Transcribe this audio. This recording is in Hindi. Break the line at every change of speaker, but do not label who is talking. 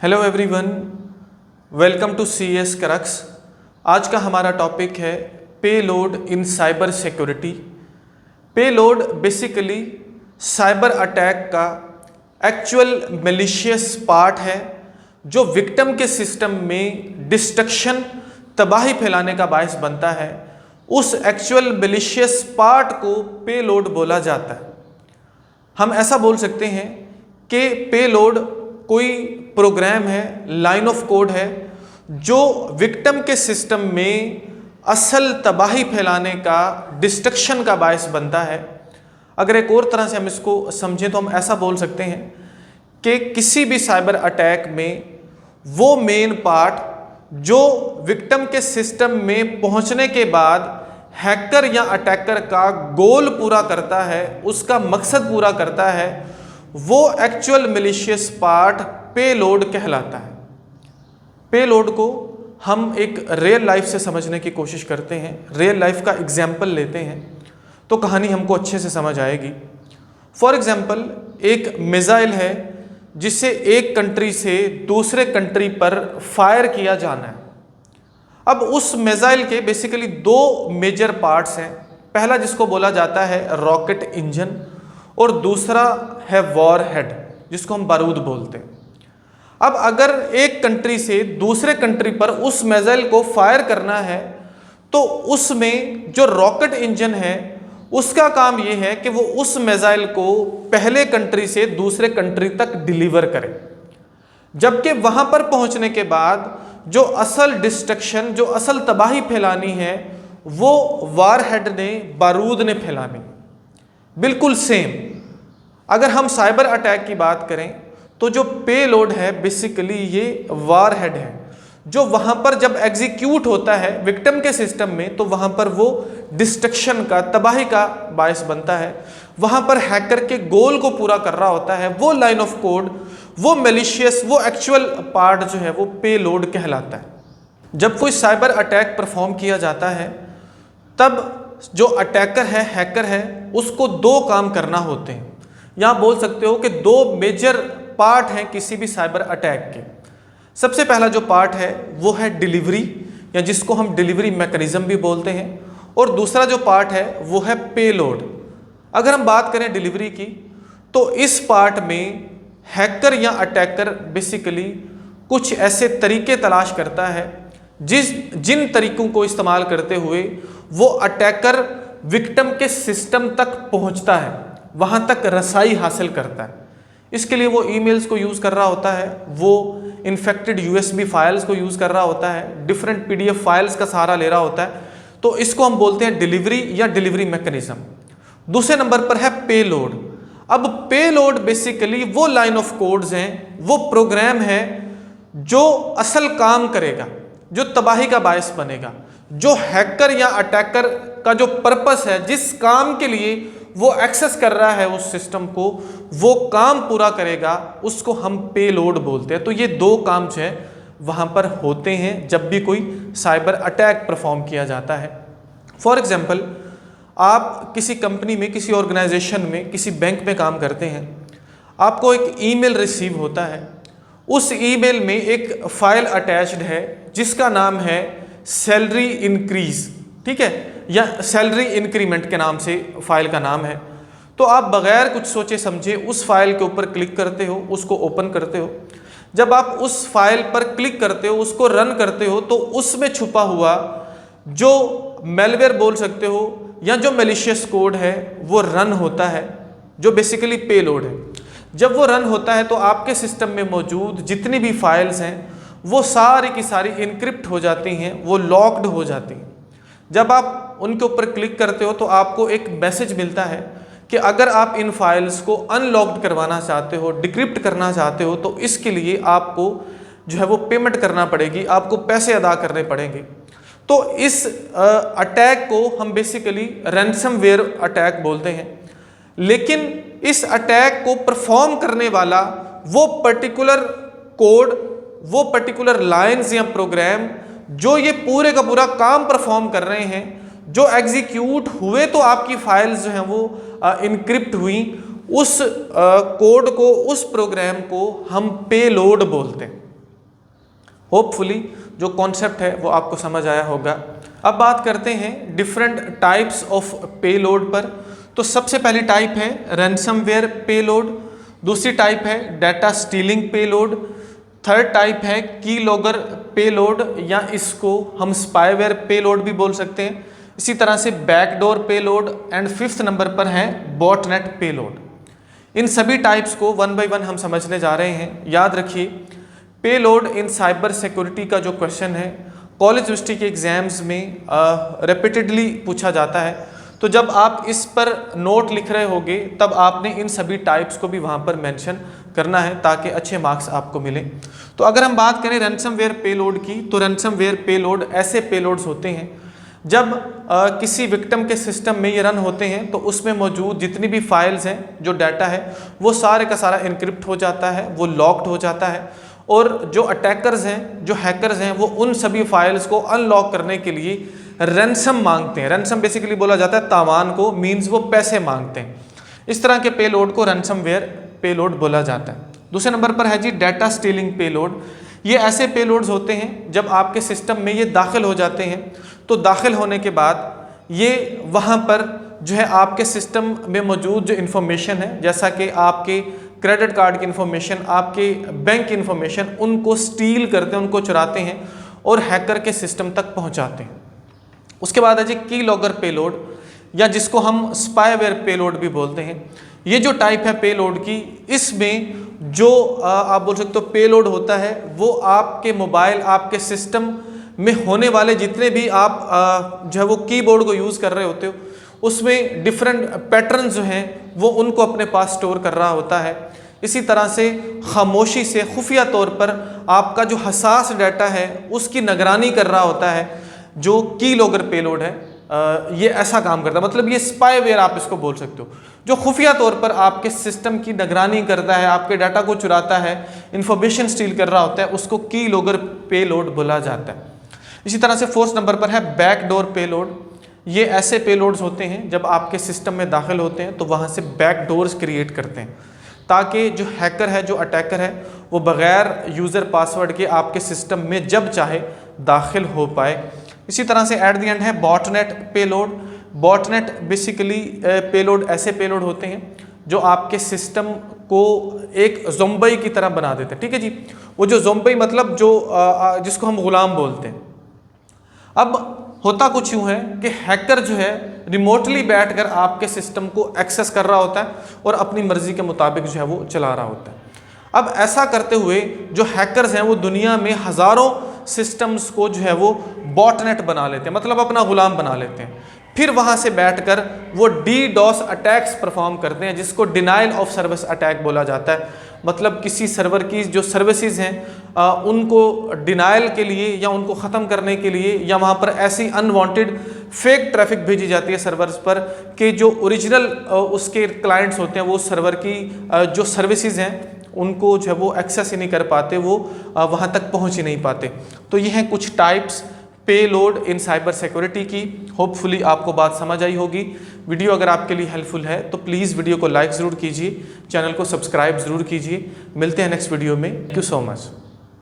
Hello everyone, welcome to CS crux. आज का हमारा टॉपिक है payload in cyber security. Payload basically cyber attack का एक्चुअल मैलिशियस पार्ट है जो विक्टिम के सिस्टम में डिस्ट्रक्शन, तबाही फैलाने का बायस बनता है। उस एक्चुअल मैलिशियस पार्ट को पेलोड बोला जाता है। हम ऐसा बोल सकते हैं कि पेलोड कोई प्रोग्राम है, लाइन ऑफ कोड है जो विक्टिम के सिस्टम में असल तबाही फैलाने का, डिस्ट्रक्शन का बायस बनता है। अगर एक और तरह से हम इसको समझें तो हम ऐसा बोल सकते हैं कि किसी भी साइबर अटैक में वो मेन पार्ट जो विक्टिम के सिस्टम में पहुंचने के बाद हैकर या अटैकर का गोल पूरा करता है, उसका मकसद पूरा करता है, वो एक्चुअल मैलिशियस पार्ट पेलोड कहलाता है। पेलोड को हम एक रियल लाइफ से समझने की कोशिश करते हैं। रियल लाइफ का एग्जाम्पल लेते हैं तो कहानी हमको अच्छे से समझ आएगी। फॉर एग्जाम्पल, एक मिसाइल है जिसे एक कंट्री से दूसरे कंट्री पर फायर किया जाना है। अब उस मिसाइल के बेसिकली दो मेजर पार्ट्स हैं। पहला जिसको बोला जाता है रॉकेट इंजन और दूसरा है वॉर हेड जिसको हम बारूद बोलते हैं। अब अगर एक कंट्री से दूसरे कंट्री पर उस मिसाइल को फायर करना है तो उसमें जो रॉकेट इंजन है उसका काम यह है कि वो उस मिसाइल को पहले कंट्री से दूसरे कंट्री तक डिलीवर करे, जबकि वहां पर पहुंचने के बाद जो असल डिस्ट्रक्शन, जो असल तबाही फैलानी है वो वॉर हेड ने, बारूद ने फैलानी। बिल्कुल सेम अगर हम साइबर अटैक की बात करें तो जो पेलोड है बेसिकली ये वॉर हेड है जो वहां पर जब एग्जीक्यूट होता है विक्टिम के सिस्टम में तो वहां पर वो डिस्ट्रक्शन का, तबाही का बायस बनता है। वहां पर हैकर के गोल को पूरा कर रहा होता है। वो लाइन ऑफ कोड, वो मैलिशियस, वो एक्चुअल पार्ट जो है वो पेलोड कहलाता है। जब कोई साइबर अटैक परफॉर्म किया जाता है तब जो अटैकर है, हैकर है, उसको दो काम करना होते हैं। यहां बोल सकते हो कि दो मेजर पार्ट हैं किसी भी साइबर अटैक के। सबसे पहला जो पार्ट है वो है डिलीवरी, या जिसको हम डिलीवरी मैकेनिज्म भी बोलते हैं, और दूसरा जो पार्ट है वो है पेलोड। अगर हम बात करें डिलीवरी की तो इस पार्ट में हैकर या अटैकर बेसिकली कुछ ऐसे तरीके तलाश करता है जिन तरीकों को इस्तेमाल करते हुए वो अटैकर विक्टिम के सिस्टम तक पहुंचता है, वहां तक रसाई हासिल करता है। इसके लिए वो ईमेल्स को यूज़ कर रहा होता है, वो इन्फेक्टेड USB फाइल्स को यूज़ कर रहा होता है, डिफरेंट PDF फाइल्स का सहारा ले रहा होता है। तो इसको हम बोलते हैं डिलीवरी या डिलीवरी मैकेनिज्म। दूसरे नंबर पर है पेलोड। अब पेलोड बेसिकली वो लाइन ऑफ कोड्स हैं, वो प्रोग्राम है जो असल काम करेगा, जो तबाही का बायस बनेगा, जो हैकर या अटैकर का जो पर्पस है, जिस काम के लिए वो एक्सेस कर रहा है उस सिस्टम को, वो काम पूरा करेगा, उसको हम पेलोड बोलते हैं। तो ये दो काम जो है वहाँ पर होते हैं जब भी कोई साइबर अटैक परफॉर्म किया जाता है। फॉर एग्जांपल, आप किसी कंपनी में, किसी ऑर्गेनाइजेशन में, किसी बैंक में काम करते हैं, आपको एक ईमेल रिसीव होता है। उस ईमेल में एक फाइल अटैच्ड है जिसका नाम है सैलरी इंक्रीज, ठीक है, या सैलरी इंक्रीमेंट के नाम से फाइल का नाम है। तो आप बगैर कुछ सोचे समझे उस फाइल के ऊपर क्लिक करते हो, उसको ओपन करते हो। जब आप उस फाइल पर क्लिक करते हो, उसको रन करते हो, तो उसमें छुपा हुआ जो मेलवेयर बोल सकते हो या जो मैलिशियस कोड है वो रन होता है, जो बेसिकली पेलोड है। जब वो रन होता है तो आपके सिस्टम में मौजूद जितनी भी फाइल्स हैं वो सारी की सारी इनक्रिप्ट हो जाती हैं, वो लॉक्ड हो जाती हैं। जब आप उनके ऊपर क्लिक करते हो तो आपको एक मैसेज मिलता है कि अगर आप इन फाइल्स को अनलॉक्ड करवाना चाहते हो, डिक्रिप्ट करना चाहते हो, तो इसके लिए आपको जो है वो पेमेंट करना पड़ेगी, आपको पैसे अदा करने पड़ेंगे। तो इस अटैक को हम बेसिकली रैंसमवेयर अटैक बोलते हैं। लेकिन इस अटैक को परफॉर्म करने वाला वो पर्टिकुलर कोड, वो पर्टिकुलर लाइन्स या प्रोग्राम जो ये पूरे का पूरा काम परफॉर्म कर रहे हैं, जो एग्जीक्यूट हुए तो आपकी फाइल्स जो हैं वो इनक्रिप्ट हुई, उस कोड को, उस प्रोग्राम को हम पेलोड बोलते हैं। होपफुली जो कॉन्सेप्ट है वो आपको समझ आया होगा। अब बात करते हैं डिफरेंट टाइप्स ऑफ पेलोड पर। तो सबसे पहली टाइप है रैंसमवेयर पेलोड, दूसरी टाइप है data stealing payload, third type है कीलॉगर पेलोड या इसको हम स्पाईवेयर पेलोड भी बोल सकते हैं, इसी तरह से backdoor payload and fifth number पर है बॉटनेट पेलोड। इन सभी टाइप्स को वन बाय वन हम समझने जा रहे हैं। याद रखिए पेलोड इन साइबर सिक्योरिटी का जो क्वेश्चन है कॉलेज यूनिवर्सिटी के एग्जाम्स में रिपीटेडली पूछा जाता है। तो जब आप इस पर नोट लिख रहे होगे तब आपने इन सभी टाइप्स को भी वहाँ पर मेंशन करना है ताकि अच्छे मार्क्स आपको मिलें। तो अगर हम बात करें रैंसमवेयर पेलोड की, तो रैंसमवेयर पेलोड ऐसे पेलोड्स होते हैं जब किसी विक्टिम के सिस्टम में ये रन होते हैं तो उसमें मौजूद जितनी भी फाइल्स हैं, जो डाटा है वो सारे का सारा इनक्रिप्ट हो जाता है, वो लॉक्ड हो जाता है और जो अटैकर्स हैं, जो हैकर्स हैं, वो उन सभी फाइल्स को अनलॉक करने के लिए रैंसम मांगते हैं। रैंसम बेसिकली बोला जाता है तावान को, मीन्स वो पैसे मांगते हैं। इस तरह के पेलोड को रैंसमवेयर पेलोड बोला जाता है। दूसरे नंबर पर है जी डाटा स्टीलिंग पेलोड। ये ऐसे पेलोड्स होते हैं जब आपके सिस्टम में ये दाखिल हो जाते हैं, तो दाखिल होने के बाद ये वहाँ पर जो है आपके सिस्टम में मौजूद जो इन्फॉर्मेशन है, जैसा कि आपके क्रेडिट कार्ड की इन्फॉर्मेशन, आपके बैंक की इन्फॉर्मेशन, उनको स्टील करते हैं, उनको चुराते हैं और हैकर के सिस्टम तक पहुँचाते हैं। उसके बाद है जी कीलॉगर पेलोड या जिसको हम स्पाईवेयर पेलोड भी बोलते हैं। ये जो टाइप है पेलोड की, इसमें जो आप बोल सकते हो पेलोड होता है वो आपके मोबाइल, आपके सिस्टम में होने वाले जितने भी आप जो है वो कीबोर्ड को यूज़ कर रहे होते हो उसमें डिफरेंट पैटर्न जो हैं वो उनको अपने पास स्टोर कर रहा होता है। इसी तरह से खामोशी से खुफिया तौर पर आपका जो हसास डाटा है उसकी निगरानी कर रहा होता है। जो कीलॉगर पेलोड है ये ऐसा काम करता है, मतलब ये स्पाईवेयर आप इसको बोल सकते हो, जो खुफिया तौर पर आपके सिस्टम की निगरानी करता है, आपके डाटा को चुराता है, इंफॉर्मेशन स्टील कर रहा होता है, उसको कीलॉगर पेलोड बोला जाता है। इसी तरह से फोर्थ नंबर पर है बैकडोर पेलोड। ये ऐसे पेलोड्स होते हैं जब आपके सिस्टम में दाखिल होते हैं तो वहाँ से बैकडोर्स क्रिएट करते हैं ताकि जो हैकर है, जो अटैकर है, वो बग़ैर यूज़र पासवर्ड के आपके सिस्टम में जब चाहे दाखिल हो पाए। इसी तरह से एट द एंड है botnet payload. Botnet basically payload ऐसे पेलोड होते हैं जो आपके सिस्टम को एक ज़ोंबई की तरह बना देते हैं। ठीक है जी, वो जो ज़ोंबई मतलब जो जिसको हम गुलाम बोलते हैं। अब होता कुछ यूँ है कि हैकर जो है रिमोटली बैठकर आपके सिस्टम को एक्सेस कर रहा होता है और अपनी मर्जी के मुताबिक जो है वो चला रहा होता है। अब ऐसा करते हुए जो हैकर्स हैं वो दुनिया में हज़ारों सिस्टम्स को जो है वो बॉटनेट बना लेते हैं, मतलब अपना गुलाम बना लेते हैं। फिर वहाँ से बैठकर वो डीडॉस अटैक्स परफॉर्म करते हैं जिसको डिनाइल ऑफ सर्विस अटैक बोला जाता है। मतलब किसी सर्वर की जो सर्विसेज हैं उनको डिनाइल के लिए या उनको ख़त्म करने के लिए या वहाँ पर ऐसी अनवांटेड फेक ट्रैफिक भेजी जाती है सर्वर्स पर कि जो ओरिजिनल उसके क्लाइंट्स होते हैं वो सर्वर की जो सर्विसेज हैं उनको जो है वो एक्सेस ही नहीं कर पाते, वो वहाँ तक पहुँच ही नहीं पाते। तो ये हैं कुछ types payload in cyber security की। होपफुली आपको बात समझ आई होगी। वीडियो अगर आपके लिए हेल्पफुल है तो प्लीज़ वीडियो को लाइक ज़रूर कीजिए, चैनल को सब्सक्राइब ज़रूर कीजिए। मिलते हैं नेक्स्ट वीडियो में। Thank you so much.